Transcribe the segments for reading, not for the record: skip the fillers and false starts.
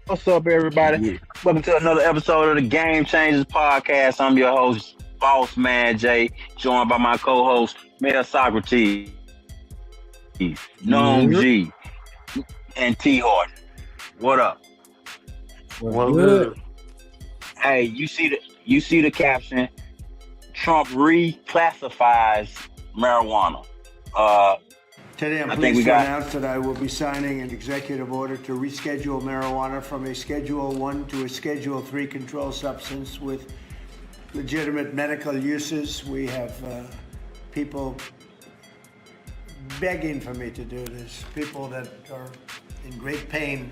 What's up, everybody? Yeah. Welcome to another episode of the Game Changers Podcast. I'm your host, Boss Man Jay, joined by my co-host, Mayor Socrates, Gnome G, Yeah. and T Horton. What up? Was Well, good. good. Hey, you see the caption? Trump reclassifies marijuana. Uh, Today, I'm I think we pleased to got. announce that I will be signing an executive order to reschedule marijuana from a Schedule 1 to a Schedule 3 controlled substance with legitimate medical uses. We have people begging for me to do this, people that are in great pain.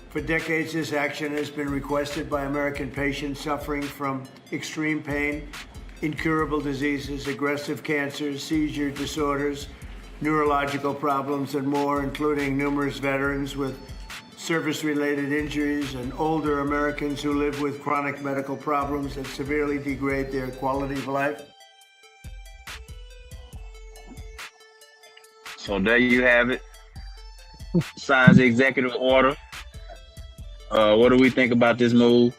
For decades, this action has been requested by American patients suffering from extreme pain, incurable diseases, aggressive cancers, seizure disorders, neurological problems, and more, including numerous veterans with service-related injuries and older Americans who live with chronic medical problems that severely degrade their quality of life. So there you have it. Signs the executive order. What do we think about this move?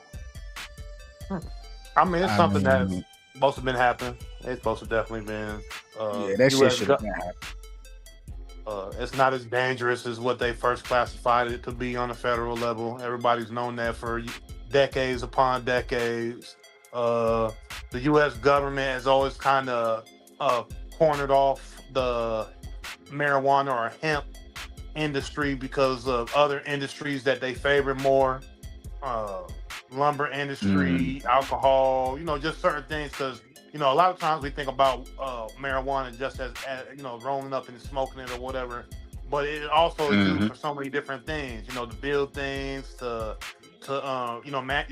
I mean, it's I something that's mean, supposed to been happening. It's supposed to definitely been. yeah, that shit U.S. should have been happening. It's not as dangerous as what they first classified it to be on a federal level. Everybody's known that for decades upon decades. The U.S. government has always kind of cornered off the marijuana or hemp industry because of other industries that they favor more. Lumber industry, alcohol, just certain things. Because a lot of times we think about marijuana just as rolling up and smoking it or whatever, but it also is used Mm-hmm. for so many different things. To build things, you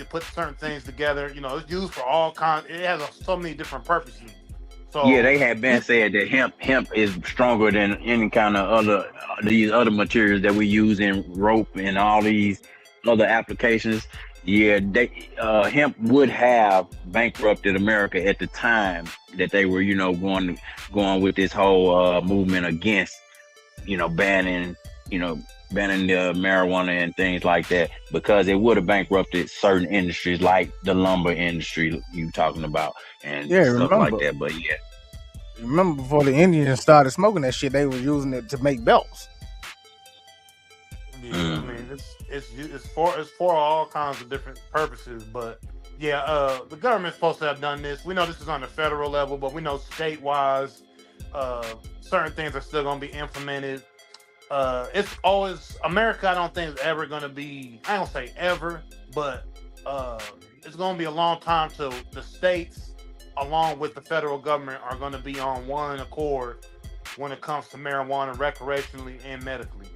put certain things together. It's used for all kinds. It has so many different purposes. Yeah, So they have been said that hemp is stronger than any kind of other these other materials that we use in rope and all these other applications. Yeah, they hemp would have bankrupted America at the time that they were, going with this whole movement against, banning, banning the marijuana and things like that, because it would have bankrupted certain industries like the lumber industry you talking about and Yeah, stuff like that. But yeah. remember before the Indians started smoking that shit, they was using it to make belts. yeah, I mean, it's for all kinds of different purposes, but yeah, the government's supposed to have done this. We know this is on the federal level, but we know state-wise, certain things are still going to be implemented. It's always America. I don't think is ever going to be. I don't say ever, but it's going to be a long time till the states, along with the federal government, are going to be on one accord when it comes to marijuana recreationally and medically.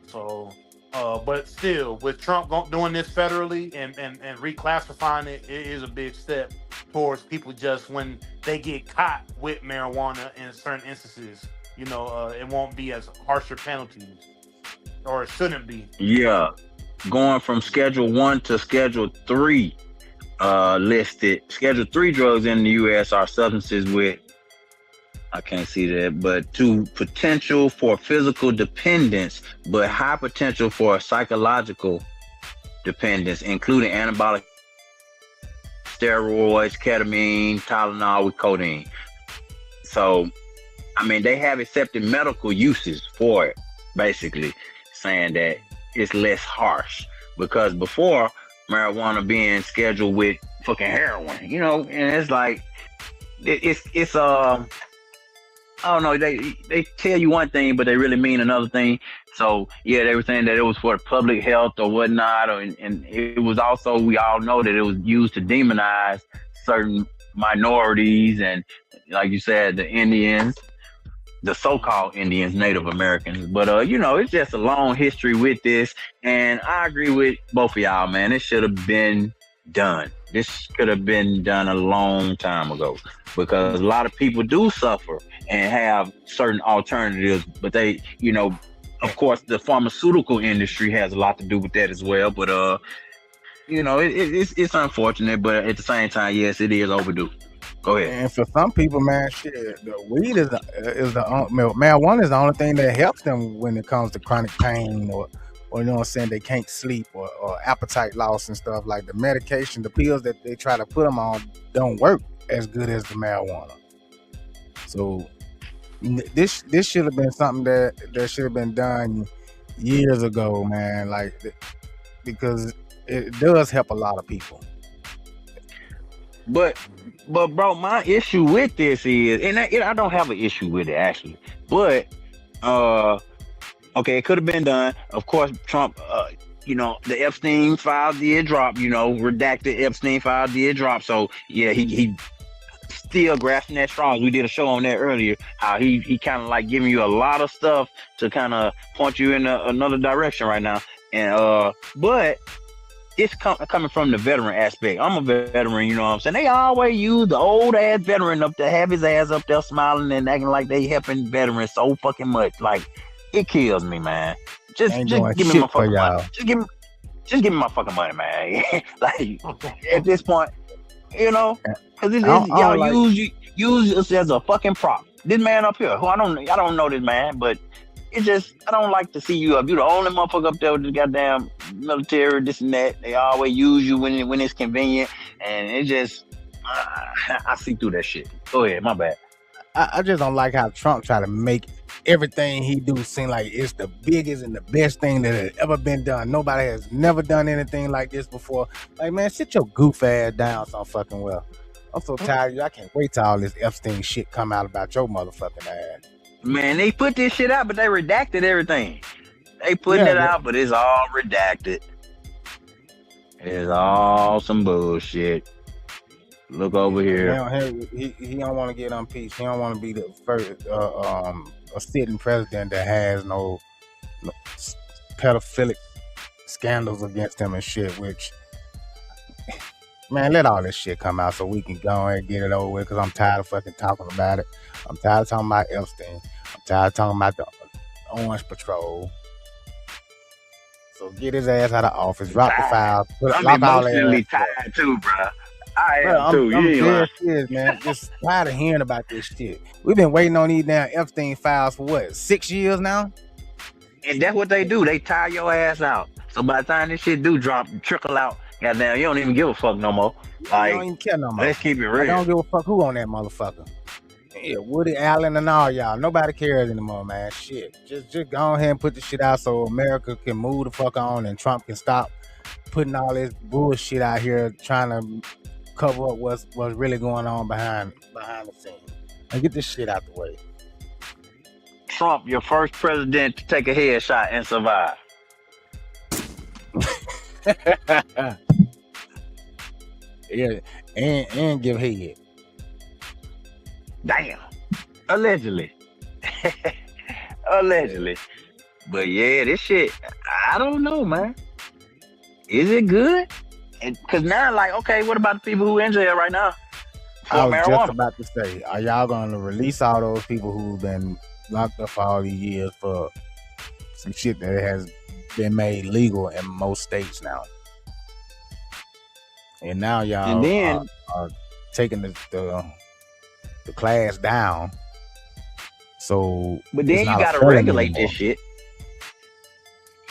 So, but still, with Trump doing this federally and reclassifying it, it is a big step towards people just when they get caught with marijuana in certain instances. It won't be as harsher penalties, or it shouldn't be. Yeah, going from Schedule 1 to Schedule 3 listed. Schedule 3 drugs in the U.S. are substances with, I can't see that, but to potential for physical dependence, but high potential for psychological dependence, including anabolic steroids, ketamine, Tylenol with codeine. So, I mean, they have accepted medical uses for it, basically saying that it's less harsh, because before marijuana being scheduled with fucking heroin, and it's like it's I don't know, they tell you one thing but they really mean another thing. So yeah, they were saying that it was for public health or whatnot, and it was also, we all know that it was used to demonize certain minorities, and like you said, the Indians, the so-called Indians, Native Americans. But it's just a long history with this, and I agree with both of y'all, man. It should have been done. This could have been done a long time ago, because a lot of people do suffer and have certain alternatives, but they, of course, the pharmaceutical industry has a lot to do with that as well. But it's unfortunate, but at the same time, yes, it is overdue. Go ahead. And for some people, man, shit, the weed marijuana is the only thing that helps them when it comes to chronic pain or or you know what I'm saying, they can't sleep or appetite loss and stuff. Like the medication, the pills that they try to put them on don't work as good as the marijuana. So this should have been something that should have been done years ago, man. Like because it does help a lot of people. But bro, my issue with this is, and I don't have an issue with it actually, but okay, it could have been done. Of course, Trump, the Epstein file did drop. Redacted Epstein file did drop. So yeah, he still grasping that straws. We did a show on that earlier. How he kind of like giving you a lot of stuff to kind of point you in another direction right now. And but it's coming from the veteran aspect. I'm a veteran, you know what I'm saying? They always use the old ass veteran up there, have his ass up there smiling and acting like they helping veterans so fucking much. Like, it kills me, man. Just give me my fucking money. Just give me my fucking money, man. Like, at this point, because y'all use us as a fucking prop. This man up here, who I don't know this man, but it's just, I don't like to see you up. You the only motherfucker up there with the goddamn military, this and that. They always use you when it's convenient, and it just, I see through that shit. Go ahead, my bad. I just don't like how Trump try to make everything he do seem like it's the biggest and the best thing that has ever been done. Nobody has never done anything like this before. Like, man, sit your goof ass down some fucking well. I'm so tired of you. I can't wait till all this Epstein shit come out about your motherfucking ass. Man, they put this shit out, but they redacted everything. They putting it out, but it's all redacted. It's all some bullshit. Look over here. He don't want to get impeached. He don't want to be the first a sitting president that has no pedophilic scandals against him and shit. Which, man, let all this shit come out so we can go and get it over with. Because I'm tired of fucking talking about it. I'm tired of talking about Epstein. I'm tired of talking about the Orange Patrol. So get his ass out of office. Drop the file. I'm emotionally tired too, bro. I am too. I'm dead serious, man. Just tired of hearing about this shit. We've been waiting on these damn Epstein files for what, 6 years now? And that's what they do. They tire your ass out. So by the time this shit do drop, trickle out, goddamn, you don't even give a fuck no more. Like, you don't even care no more. Let's keep it real. I don't give a fuck who on that motherfucker. Yeah, Woody Allen and all y'all. Nobody cares anymore, man. Shit. Just go ahead and put the shit out so America can move the fuck on and Trump can stop putting all this bullshit out here trying to cover up what's really going on behind the scenes. And get this shit out the way. Trump, your first president to take a headshot and survive. Yeah, and give head. Damn. Allegedly. Allegedly. But yeah, this shit, I don't know, man. Is it good? Because now, like, okay, what about the people who in jail right now? I was just about to say, are y'all going to release all those people who've been locked up for all these years for some shit that has been made legal in most states now? And now y'all are taking the class down. So, but then you gotta regulate this shit.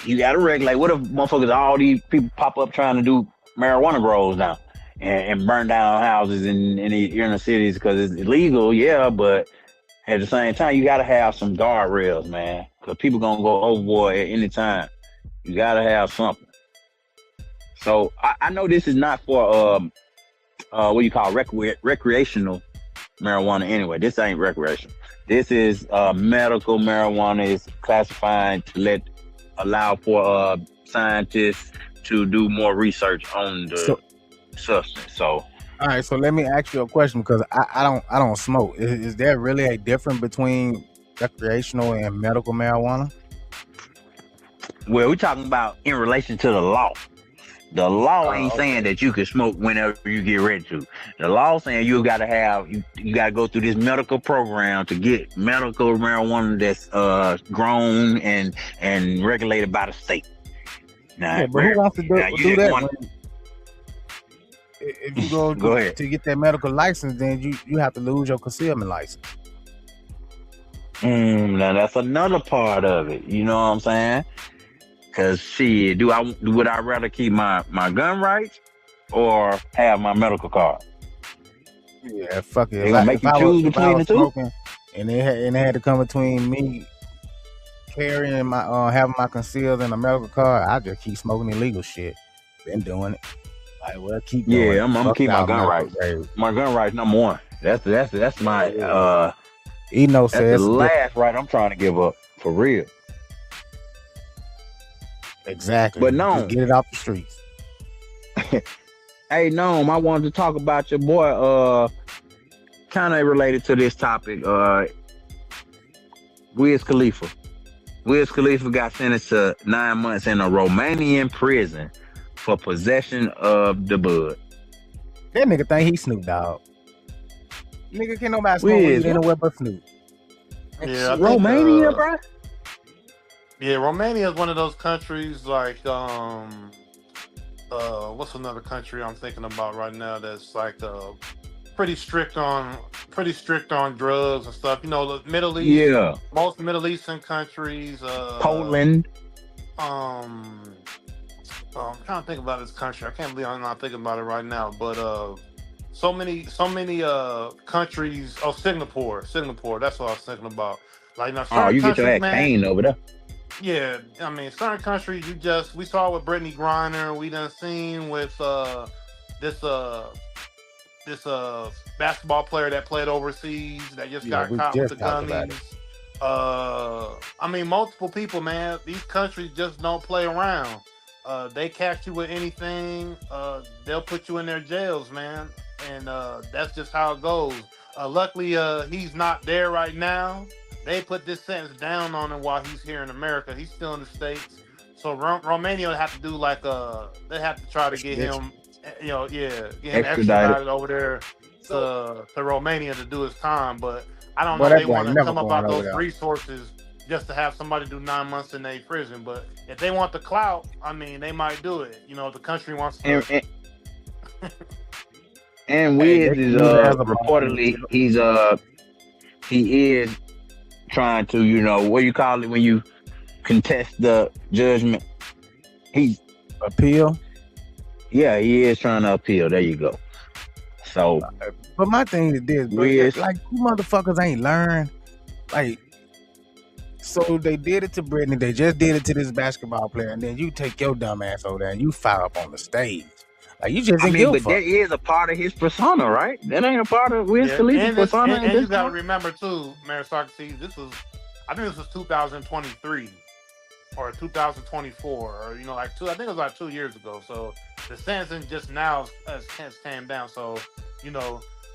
You gotta regulate. What if motherfuckers, all these people pop up trying to do marijuana grows now and burn down houses in the inner cities because it's illegal? Yeah, but at the same time, you gotta have some guardrails, man, because people gonna go overboard at any time. You gotta have something. So I know this is not for what you call recreational marijuana anyway. This ain't recreational. This is medical marijuana. Is classified to allow for scientists to do more research on the substance. So all right, so let me ask you a question because I don't smoke. Is there really a difference between recreational and medical marijuana? Well, we're talking about in relation to the law. The law ain't saying that you can smoke whenever you get ready to. The law saying you gotta go through this medical program to get medical marijuana that's grown and regulated by the state. Now, yeah, but who wants to do that? If you go ahead to get that medical license, then you have to lose your concealment license. Now that's another part of it. You know what I'm saying? Cause shit, would I rather keep my gun rights or have my medical card? Yeah, fuck it. They gonna make you choose If I between was the two? smoking and they had to come between me carrying my having my concealed and a medical card, I just keep smoking illegal shit. Been doing it. Like, well, keep doing Yeah, it. I'm gonna Fuck keep my y'all gun medical rights. grade. My gun rights number one. That's my Eno that's the says last right I'm trying to give up for real. exactly. But Just no, get it off the streets. hey Noam, I wanted to talk about your boy. Kind of related to this topic. Wiz Khalifa. Wiz Khalifa got sentenced to 9 months in a Romanian prison for possession of the bud. That nigga think he Snoop Dogg. Nigga, can't nobody smoke Wiz, weed anywhere but Snoop. Yeah, I think, Romania, bro. yeah, Romania is one of those countries like what's another country I'm thinking about right now that's like pretty strict on drugs and stuff. You know, the Middle East, Yeah, most Middle Eastern countries, Poland. I'm trying to think about this country. I can't believe I'm not thinking about it right now. But so many countries. Oh, Singapore. That's what I was thinking about. Like now, Oh, certain you get your countries, ass man. pain over there. Yeah, I mean, certain countries we saw with Brittany Griner. We done seen with this basketball player that played overseas that just got we caught with just the talked about it. gummies. I mean, multiple people, man. These countries just don't play around. They catch you with anything, they'll put you in their jails, man. And that's just how it goes. Luckily, he's not there right now. They put this sentence down on him while he's here in America. He's still in the States. So Romania would have to do like they have to try to get him, get him extradited over there to Romania to do his time. But I don't know if they want to come up out those resources just to have somebody do 9 months in a prison. But if they want the clout, I mean, they might do it. You know, if the country wants to. And Wiz is reportedly he is trying to, you know, what do you call it when you contest the judgment? He's appeal. Yeah, he is trying to appeal. There you go. So, but my thing is this, Wiz, like you motherfuckers ain't learned. Like, so they did it to Brittany. They just did it to this basketball player, and then you take your dumb ass over there and you fire up on the stage. Like you just but that is a part of his persona, right? That ain't a part of Wiz Khalifa's persona. And you got to remember too, Mayor Socrates, I think this was 2023 or 2024, or I think it was like 2 years ago. So the sentencing just now has came down. So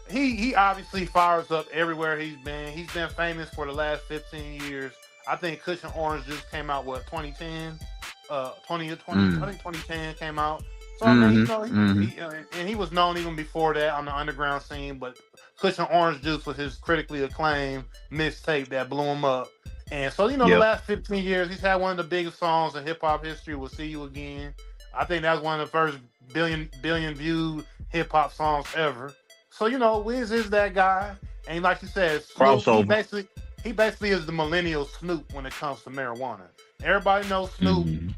he obviously fires up everywhere he's been. He's been famous for the last 15 years. I think Cushion Orange Juice came out 2010, 2020. I think 2010 came out. So I mean, and he was known even before that on the underground scene. But Cushion Orange Juice was his critically acclaimed mixtape that blew him up. And so the last 15 years, he's had one of the biggest songs in hip hop history. "We'll See You Again." I think that's one of the first billion viewed hip hop songs ever. So Wiz is that guy, and like you said, Snoop, he basically is the millennial Snoop when it comes to marijuana. Everybody knows Snoop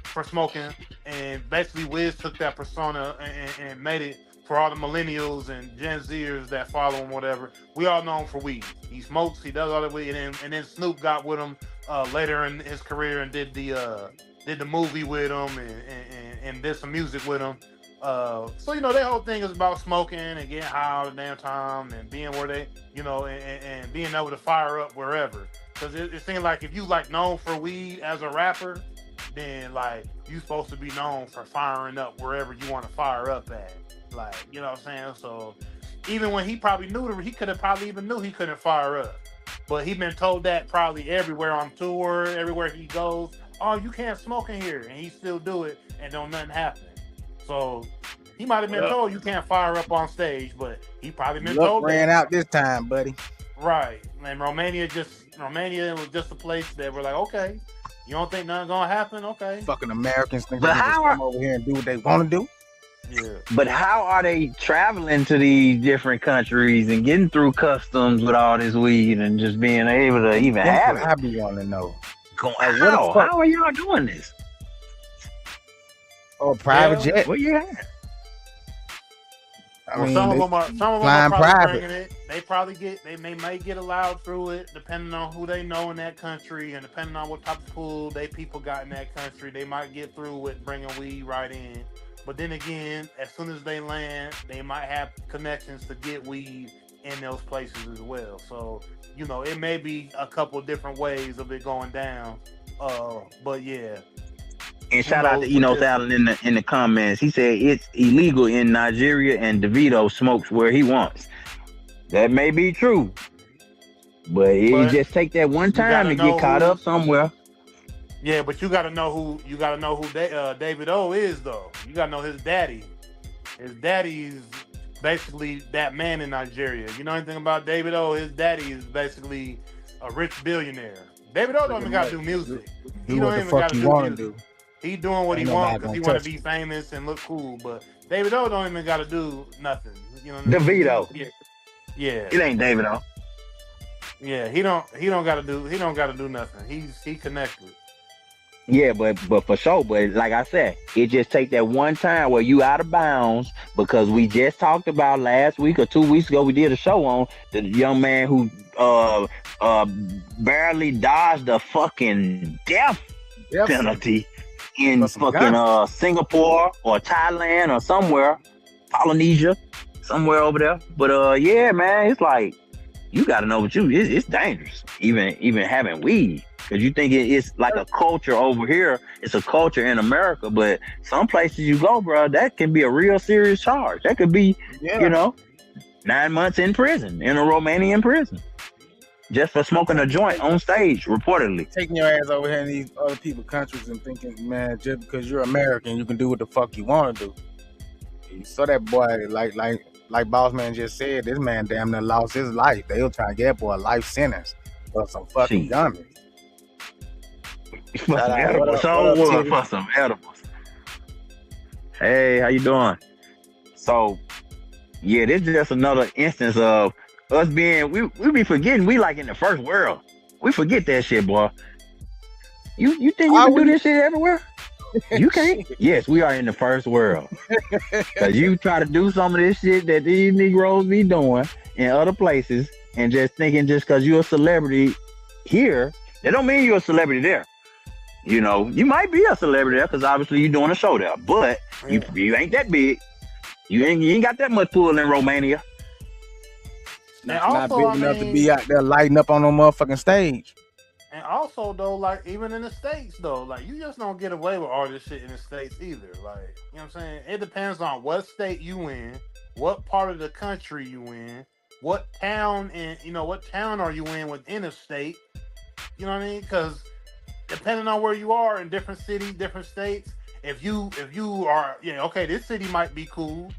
for smoking, and basically Wiz took that persona and made it for all the millennials and Gen Zers that follow him, whatever. We all know him for weed. He smokes, he does all that weed, and then Snoop got with him later in his career and did the movie with him and did some music with him. So their whole thing is about smoking and getting high all the damn time and being where they, and being able to fire up wherever. Because it seems like if you known for weed as a rapper, then you supposed to be known for firing up wherever you want to fire up at. You know what I'm saying? So even when he probably knew he could have probably even knew he couldn't fire up. But he been told that probably everywhere on tour, everywhere he goes. Oh, you can't smoke in here, and he still do it, and don't nothing happen. So he might have been told you can't fire up on stage, but he probably been told ran out this time, buddy. Right. And Romania was just a place that we're like, okay, you don't think nothing gonna happen? Okay. Fucking Americans think they can come over here and do what they want to do. Yeah. But how are they traveling to these different countries and getting through customs with all this weed and just being able to even have it? I be wanting to know. Like, where the fuck? How are y'all doing this? Or private Yeah. jet? Where you at? I Well, mean, some of they them are flying probably private. bringing it. They may get allowed through it, depending on who they know in that country, and depending on what type of pool they people got in that country. They might get through with bringing weed right in. But then again, as soon as they land, they might have connections to get weed in those places as well. So it may be a couple different ways of it going down. But yeah, And who shout out to knows with this? Allen in the comments. He said it's illegal in Nigeria and DeVito smokes where he wants. That may be true, but it But just take that one you time gotta to know get caught who. up somewhere. Yeah, but you gotta know who David O is though. You gotta know his daddy. His daddy's basically that man in Nigeria. You know anything about David O? His daddy is basically a rich billionaire. David O don't even gotta do music. He Do don't what the even fuck gotta you do want to music. do. He doing what he Ain't wants nobody because he gonna want to touch be it. famous and look cool. But David O don't even gotta do nothing. You know what I mean? DeVito. Yeah. It ain't David O. Yeah. He don't gotta do nothing. He connected. Yeah, but for sure. But like I said, it just take that one time where you out of bounds because we just talked about last week or 2 weeks ago. We did a show on the young man who barely dodged a fucking death Yep. penalty in For some fucking guns. Singapore or Thailand or somewhere, Polynesia, somewhere over there. But yeah, man, it's like you got to know what it's dangerous. Even having weed. Because you think it's like a culture over here. It's a culture in America. But some places you go, bro, that can be a real serious charge. That could be, Yeah. 9 months in prison, in a Romanian prison. Just for smoking a joint on stage, reportedly. Taking your ass over here in these other people's countries and thinking, man, just because you're American, you can do what the fuck you want to do. You saw that boy, like Boss Man just said, this man damn near lost his life. They were trying to get that boy a life sentence for some fucking Jeez. dummies. For some Shout out. edibles. What up, So what Titty? for some edibles. Hey, how you doing? So, yeah, this is just another instance of us being, we be forgetting we like in the first world. We forget that shit, boy. You think you Are can do we? this shit everywhere? You can't. Yes, we are in the first world. Cause you try to do some of this shit that these Negroes be doing in other places and just thinking just cause you're a celebrity here, that don't mean you're a celebrity there. You might be a celebrity there because obviously you're doing a show there, but you ain't that big. You ain't got that much pull in Romania. And Not also, big enough to be out there lighting up on no motherfucking stage. And also, though, like, even in the States, though, like, you just don't get away with all this shit in the States either. Like, you know what I'm saying? It depends on what state you in, what part of the country you in, what town are you in within a state. You know what I mean? Because depending on where you are in different cities, different states, if you are, okay, this city might be cool,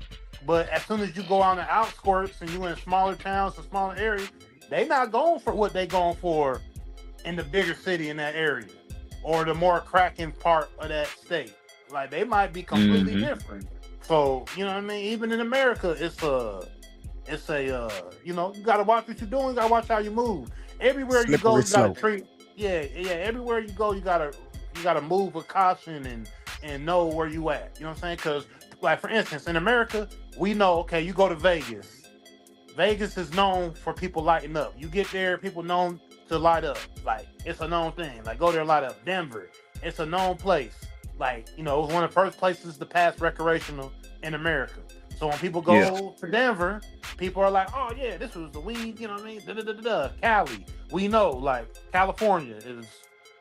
but as soon as you go on the outskirts and you in smaller towns and smaller areas, they not going for what they going for in the bigger city in that area or the more cracking part of that state. Like, they might be completely different. So, you know what I mean? Even in America, it's you gotta watch what you're doing, you gotta watch how you move. Everywhere you go, you gotta treat everywhere you go, you gotta move with caution and know where you at. You know what I'm saying? Because, like, for instance, in America, we know, okay, you go to Vegas. Vegas is known for people lighting up. You get there, people known to light up. Like, it's a known thing. Like, go there, light up. Denver, it's a known place. Like, it was one of the first places to pass recreational in America. So when people go to Denver, people are like, oh yeah, this was the weed, you know what I mean? Cali. We know, like, California is, you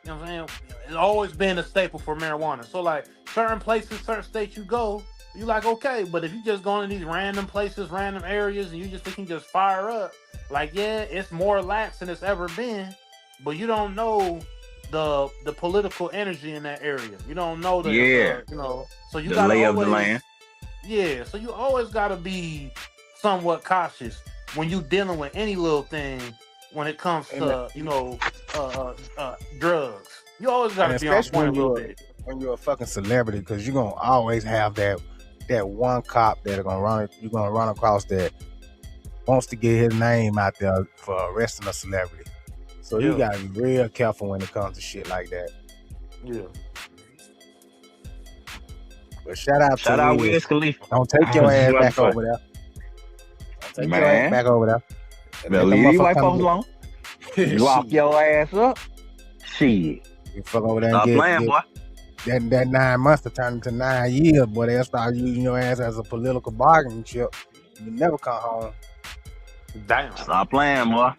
know what I'm saying? It's always been a staple for marijuana. So, like, certain places, certain states you go, you like, okay, but if you just go into these random places, random areas, and you just think you can just fire up, like, yeah, it's more lax than it's ever been, but you don't know the political energy in that area. You don't know so you gotta lay of always, the land. Yeah, so you always gotta be somewhat cautious when you dealing with any little thing when it comes to drugs. You always gotta be on point a little bit. When you're a fucking celebrity, because you're gonna always have that one cop that you're gonna run across that wants to get his name out there for arresting a celebrity. So you gotta be real careful when it comes to shit like that. Yeah. But shout out Wiz Khalifa. Don't take your ass back over there. Don't take your ass back over there. Better leave these white folks alone. Lock your ass up. Shit. You fuck over there Stop and playing, boy. That 9 months to turn into 9 years, boy. They'll start using your ass as a political bargaining chip. You never come home. Damn. Stop playing, boy.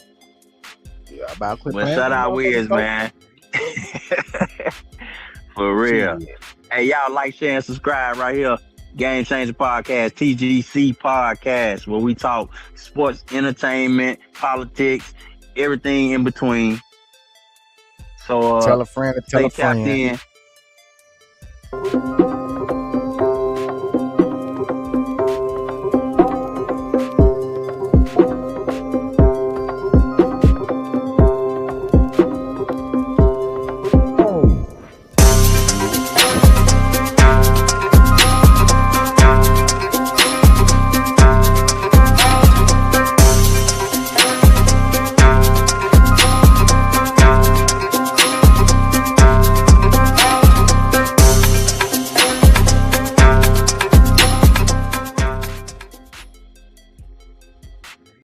Yeah, about quit Well, playing. shout out Wiz, man. For real. Shit. Hey, y'all like, share, and subscribe right here. Game Changer Podcast, TGC Podcast, where we talk sports, entertainment, politics, everything in between. So Tell a friend to tell a stay tapped friend. in.